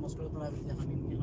Moskau to live দেখা আমি এখন একটা ভিডিও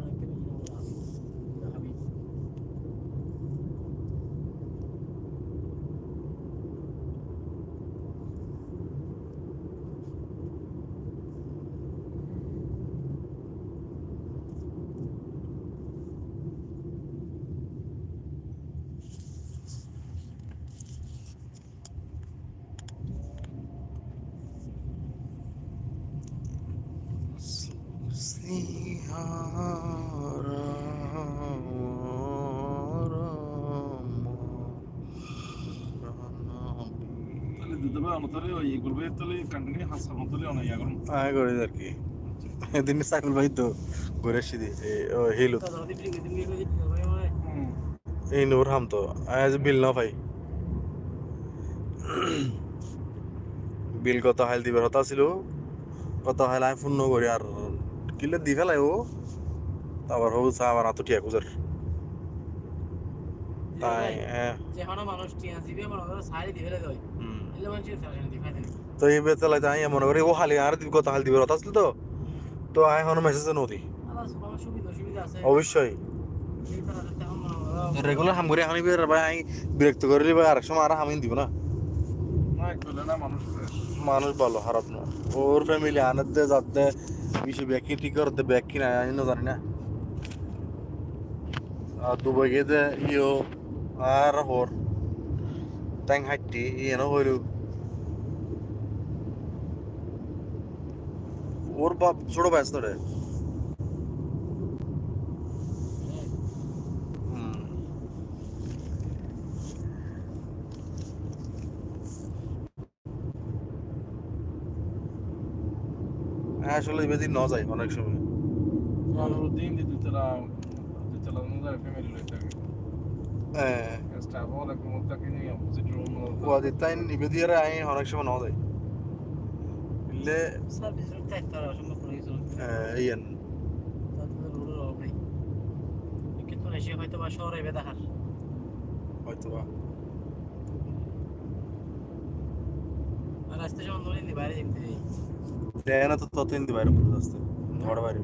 দেখাবি দিন সাইকেল ভাই তো ঘুরে সিদি হিল এই নূর হাম তো আজ বিল না ভাই বিল কত হাইল দিবার হতা ছিল কত হাইল আমি ফোন করি আর কিলে দি ফেলাই ও তারপর হোক চা আমার হাত ঠিয়া কুজার তাই তো এই বেতলাই তাই মনে করি ও হালি আর কত হাল দিবার হতা ছিল তো তো আয় এখন মেসেজ নদী অবশ্যই রেগুলার হাম করে হামি বের ভাই বিরক্ত করলি ভাই আরেক সময় আর হামিন দিব না মানুষ ভালো খারাপ না ওর ফ্যামিলি আনাতে যাতে বিষয় ব্যাকি ঠিক করতে ব্যাগ কিনা আমি না জানি না আর দুবাই গিয়ে ইও আর হর ট্যাং হাইটি ইয়েনো হইল ওর বাপ ছোট ব্যস্ত রে আসলে বেদিন ন যায় অনেক সময় অনেক সময় ন যায় হয়তো বা শহরে দেখার হয়তো বা রাস্তা যখন ধরে বাইরে যেতে দেয় না তো ততদিন বাইরে আসতে ঘর বাইরে